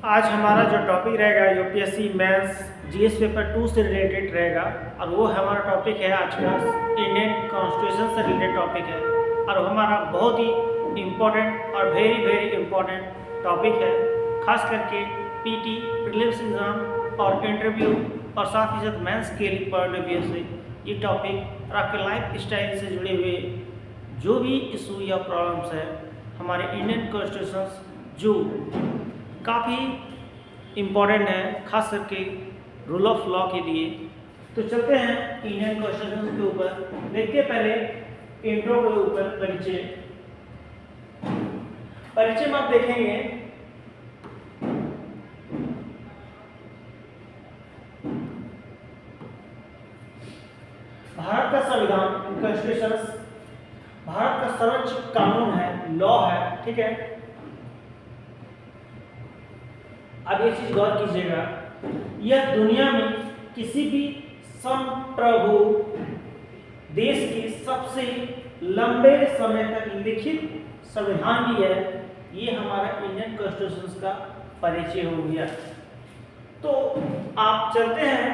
आज हमारा जो टॉपिक रहेगा यूपीएससी मेंस जीएस पेपर 2 से रिलेटेड रहेगा। और वो हमारा टॉपिक है आज का इंडियन कॉन्स्टिट्यूशन से रिलेटेड टॉपिक है। और हमारा बहुत ही इम्पोर्टेंट और वेरी वेरी इम्पोर्टेंट टॉपिक है, खास करके पीटी प्रीलिम्स एग्ज़ाम और इंटरव्यू और साथ ही साथ मेंस के लिए पॉइंट ऑफ व्यू से ये टॉपिक और आपके लाइफ स्टाइल से जुड़े हुए जो भी इशू या प्रॉब्लम्स है हमारे इंडियन कॉन्स्टिट्यूशन जो काफ़ी इम्पोर्टेंट है, खास करके रूल ऑफ लॉ के लिए। तो चलते हैं इंडियन कॉन्स्टिट्यूशन के ऊपर। देखते पहले इंट्रो के ऊपर परिचय में आप देखेंगे भारत का संविधान कॉन्स्टिट्यूशन भारत का सर्वोच्च कानून है, लॉ है, ठीक है। अब ये चीज गौर कीजिएगा, यह दुनिया में किसी भी संप्रभु देश के सबसे लंबे समय तक लिखित संविधान भी है। ये हमारा इंडियन कॉन्स्टिट्यूशन का परिचय हो गया। तो आप चलते हैं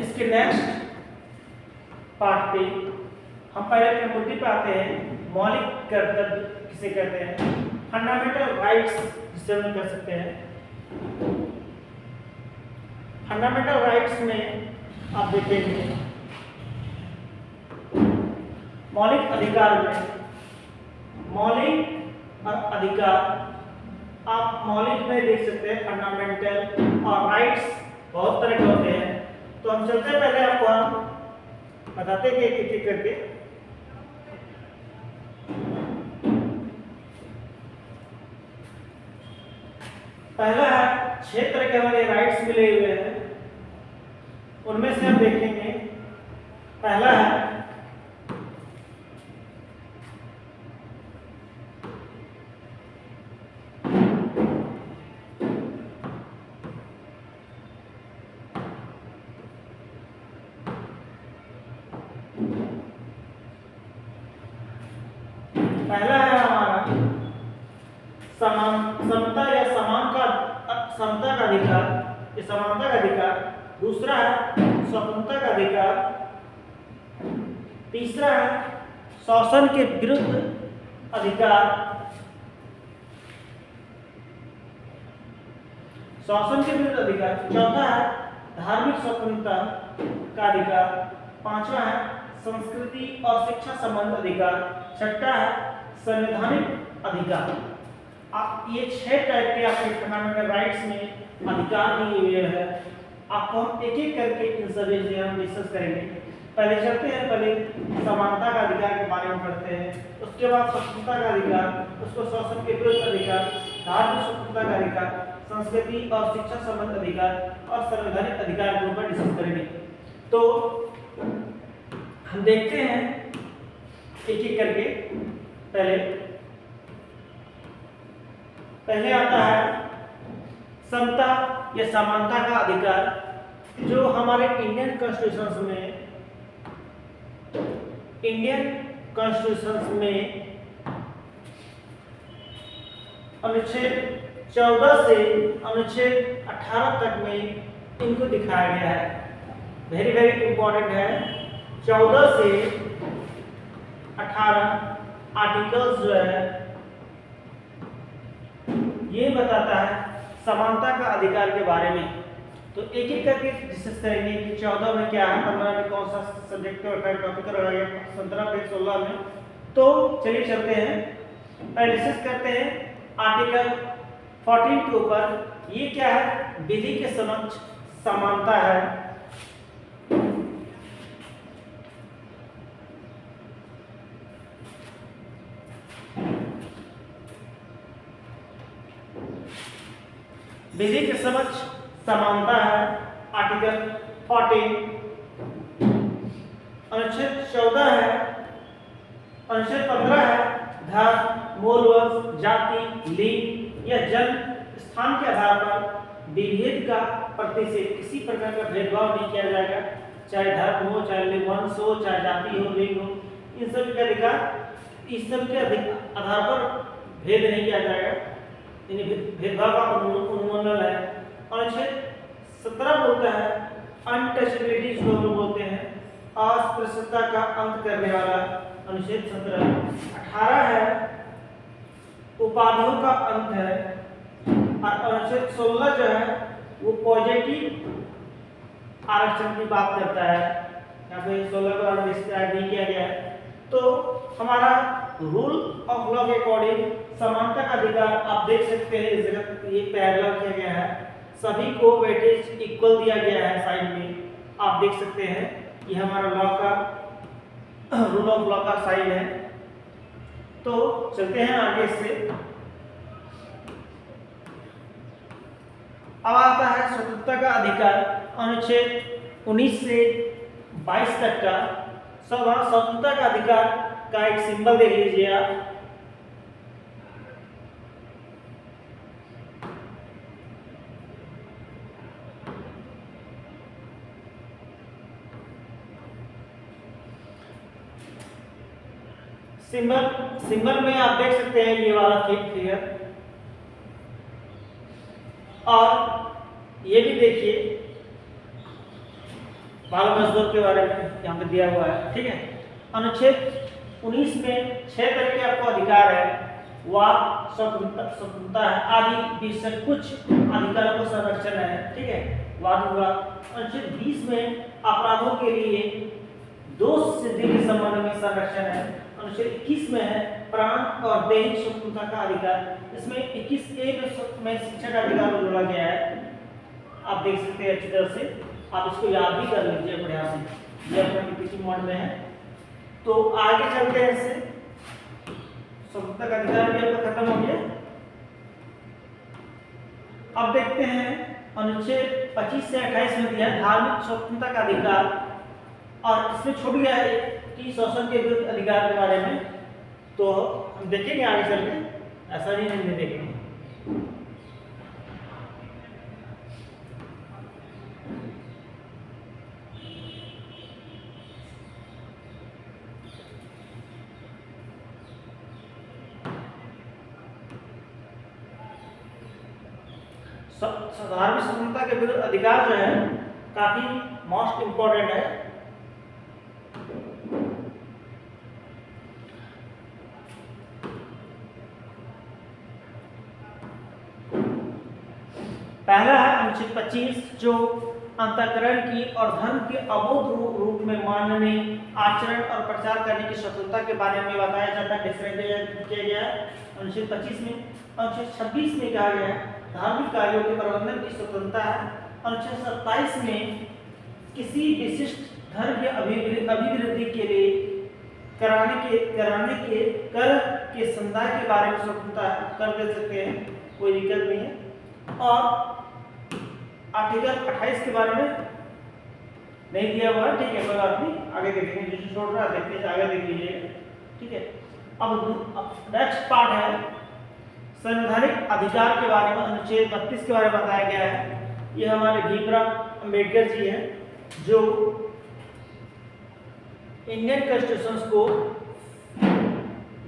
इसके नेक्स्ट पार्ट पे। हम पहले के मुद्दे पे आते हैं, मौलिक कर्तव्य किसे कहते हैं, फंडामेंटल राइट्स जिसे हम कह सकते हैं। फंडामेंटल राइट्स में आप देखेंगे मौलिक अधिकार में मौलिक और अधिकार, आप मौलिक में देख सकते हैं फंडामेंटल और राइट्स बहुत तरह के होते हैं। तो हम चलते हैं, पहले आपको हम बताते हैं एक एक करके। पहला है 6 तरह के हमारे राइट्स मिले हुए हैं, उनमें से हम देखेंगे। पहला है हमारा समता या समता का अधिकार, ये समानता का अधिकार। दूसरा है स्वतंत्रता का अधिकार। तीसरा है शोषण के विरुद्ध अधिकार, शोषण के विरुद्ध अधिकार। चौथा है धार्मिक स्वतंत्रता का अधिकार। पांचवा है संस्कृति और शिक्षा संबंध अधिकार। छठा है संवैधानिक अधिकार। आप ये 6 टाइप के आपके फंडामेंटल राइट्स में अधिकार दिए हुए हैं। आपको हम एक एक करके इन सभी से हम डिस्कस करेंगे। पहले चलते हैं, पहले समानता का अधिकार के बारे में पढ़ते हैं, उसके बाद स्वतंत्रता का अधिकार, उसको शोषण के विरुद्ध अधिकार, धार्मिक स्वतंत्रता का अधिकार, संस्कृति और शिक्षा संबंध अधिकार और संवैधानिक अधिकार के ऊपर डिस्कस करेंगे। तो हम देखते हैं एक एक करके। पहले आता है समता या समानता का अधिकार, जो हमारे इंडियन कॉन्स्टिट्यूशन में अनुच्छेद 14 से अनुच्छेद 18 तक में इनको दिखाया गया है। वेरी वेरी इंपॉर्टेंट है। 14 से 18 आर्टिकल्स जो है ये बताता है समानता का अधिकार के बारे में। तो एक एक करके डिस्कस करेंगे कि 14 में क्या है, 15 में कौन सा सब्जेक्ट और टॉपिक रहा है, 17 में 16 में। तो चलिए चलते हैं, पहले डिस्कस करते हैं आर्टिकल 14 के ऊपर। ये क्या है, विधि के समक्ष समानता है। विधि के समक्ष समानता है। आर्टिकल 14 अनुच्छेद 14 है। अनुच्छेद 15 है धर्म, मूल वंश, जाति, लिंग या जन्म स्थान के आधार पर विभेद का प्रतिषेध, किसी प्रकार का भेदभाव नहीं किया जाएगा, चाहे धर्म हो, चाहे वंश हो, चाहे जाति हो, लिंग हो। इन सभी का अधिकार, इस सब के आधार पर भेद नहीं किया जाएगा, यानी भेदभाव का उन्मूलन है। अनुच्छेद 17 बोलता है अनटचेबिलिटी, इसको हम बोलते हैं अस्पृश्यता का अंत करने वाला अनुच्छेद 17। 18 है उपाधियों का अंत है, और अनुच्छेद 16 जो है वो पॉजिटिव आरक्षण की बात करता है। यहाँ पे 16 को डिस्क्राइब नहीं किया गया है। तो हमारा रूल ऑफ लॉ के अकॉर्डिंग समानता का अधिकार आप देख सकते हैं, इस जगह ये पैरेलल किया गया है, सभी को वेटेज इक्वल दिया गया है साइड में, आप देख सकते हैं। ये हमारा लॉ का रूल ऑफ लॉ का साइड है। तो चलते हैं आगे से। अब आता है स्वतंत्रता का अधिकार, अनुच्छेद 19 से 22 तक का। सब स्वतंत्रता का अधिकार का एक सिंबल देख लीजिए आप। सिंबल में आप देख सकते हैं ये वाला फिगर, और ये भी देखिए बाल मजदूर के बारे में यहाँ पे दिया हुआ है, ठीक है। अनुच्छेद 19 में 6 तरह के आपको अधिकार है, वाक स्वतंत्रता है आदि 20 से कुछ अधिकारों को संरक्षण है, ठीक है, वाद विवाद। अनुच्छेद 20 में अपराधों के लिए दोष सिद्धि के संबंध में संरक्षण है। अनुच्छेद 21 में है प्राण और दैहिक स्वतंत्रता का अधिकार। इसमें 21A में शिक्षा का अधिकार को जोड़ा गया है, आप देख सकते हैं अच्छी तरह से, आप इसको याद भी कर लीजिए बढ़िया से, ये अपना पीपीटी मोड में है। तो आगे चलते हैं इससे। स्वतंत्रता का अधिकार भी आपका खत्म हो गया। अब देखते हैं अनुच्छेद 25 से 28 में दिया धार्मिक स्वतंत्रता का अधिकार, और इसमें छूट गया है कि शोषण के विरुद्ध अधिकार के बारे में। तो हम देखेंगे आगे चल के, ऐसा नहीं देखेंगे। धार्मिक स्वतंत्रता के विरुद्ध अधिकार जो है काफी मोस्ट इंपॉर्टेंट है। पहला है अनुच्छेद 25 जो अंतःकरण की और धर्म के अबोध रूप में मानने, आचरण और प्रचार करने की स्वतंत्रता के बारे में बताया जाता है, डिस्क्राइब किया गया है अनुच्छेद 25 में। अनुच्छेद 26 में कहा गया है धार्मिक कार्यों के प्रबंधन की स्वतंत्रता है। अनुच्छेद 27 में किसी विशिष्ट धर्म के अभिवृद्धि के लिए कराने के कर के समुदाय के बारे में स्वतंत्रता कर दे सकते हैं, कोई दिक्कत नहीं है। और आर्टिकल 28 के बारे में नहीं दिया हुआ है, ठीक है, कोई बात नहीं, आगे देखेंगे, जो छोड़ रहा है देखते आगे देख लीजिए, ठीक है। अब नेक्स्ट पार्ट है संवैधानिक अधिकार के बारे में, अनुच्छेद 32 के बारे में बताया गया है। ये हमारे भीमराव अंबेडकर जी हैं जो इंडियन कॉन्स्टिट्यूशन को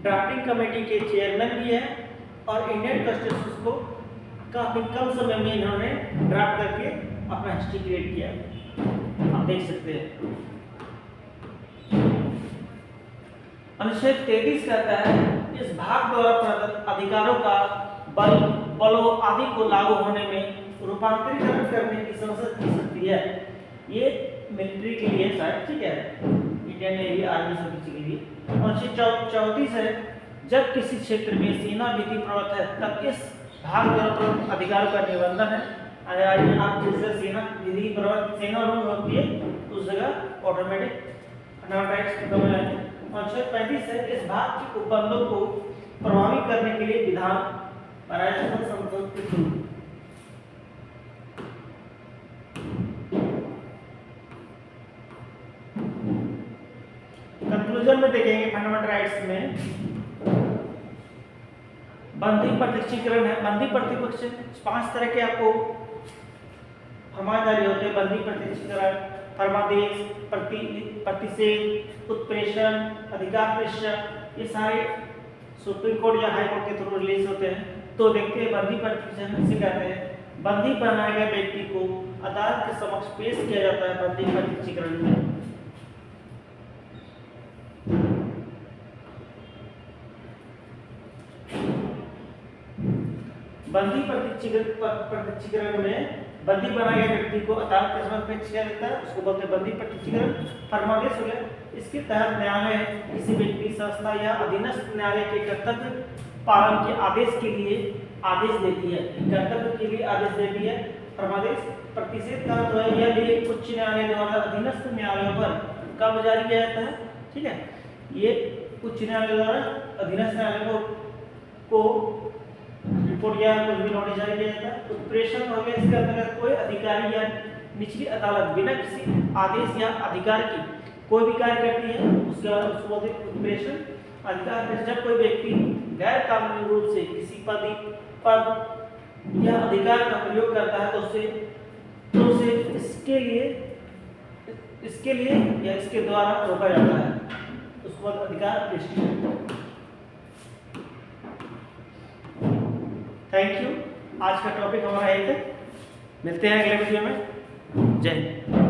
ड्राफ्टिंग कमेटी के चेयरमैन भी हैं, और इंडियन कॉन्स्टिट्यूशन को काफी कम समय में इन्होंने ड्राफ्ट करके अपना हिस्ट्री क्रिएट किया, आप देख सकते हैं। अनुच्छेद 33 कहता है इस भाग द्वारा प्रदत्त अधिकारों का बलों आदि को लागू होने में रूपांतरीकरण करने की संसद की शक्ति है। ये मिलिट्री के लिए शायद, ठीक है, इंडियन नेवी आर्मी सब के लिए। अनुच्छेद 34 है जब किसी क्षेत्र में सेना विधि प्रवृत्त है तब इस भाग द्वारा प्रदत्त अधिकारों का निबंधन है। आप जिस जगह सेना विधि प्रवृत्त सेना रूल होती है उस जगह ऑटोमेटिक अनाउंस खत्म हो जाएंगे। अनुच्छेद 35 है इस भाग के उपबंधों को प्रभावी करने के लिए विधान बनाया जाता है संसद के थ्रू। कंक्लूजन में देखेंगे फंडामेंटल राइट्स में बंदी प्रत्यक्षीकरण है। बंदी प्रत्यक्षीकरण 5 तरह के आपको फरमानदारी होते हैं। बंदी प्रत्यक्षीकरण, फरमादेश, प्रतिषेध, उत्प्रेषण, अधिकार प्रेषण, ये सारे सुप्रीम कोर्ट या हाई कोर्ट के थ्रू रिलीज होते हैं। तो देखते हैं बंदी प्रतिचित्रण किसे कहते हैं। बंदी बनाए गए व्यक्ति को अदालत के समक्ष पेश किया जाता है बंदी प्रतिचित्रण में। बंदी प्रतिचित्रण में बंदी बनाए गए व्यक्ति को अदालत के समक्ष पेश किया जाता है, उसको बोलते हैं बंदी प्रतिचित्रण। फरमादेश हो गया, इसके तहत न्यायालय किसी व्यक्ति, संस्था या अधीनस्थ न्यायालय के कर्तव्य पालन के आदेश के लिए आदेश देती है, कर्तव्य के लिए आदेश देती है। फरमादेश प्रतिषेध का जो है यह उच्च न्यायालय द्वारा अधीनस्थ न्यायालयों पर कब जारी किया जाता है, ठीक है। ये उच्च न्यायालय द्वारा अधीनस्थ न्यायालय को रिपोर्ट या कुछ भी नोटिस जारी किया जाता है। उत्प्रेषण हो गया, इसके अंतर्गत कोई अधिकारी या निचली अदालत बिना किसी आदेश या अधिकार की कोई भी कार्य करती है, उसके बाद उसको बोलते हैं उत्प्रेषण। अधिकार में जब कोई व्यक्ति गैर कानूनी रूप से किसी पद या अधिकार का प्रयोग करता है तो उसे इसके लिए या इसके द्वारा रोका जाता है, उसको अधिकार प्रेषण। Thank you. आज का टॉपिक हमारा यही था, मिलते हैं अगले वीडियो में। जय हिंद।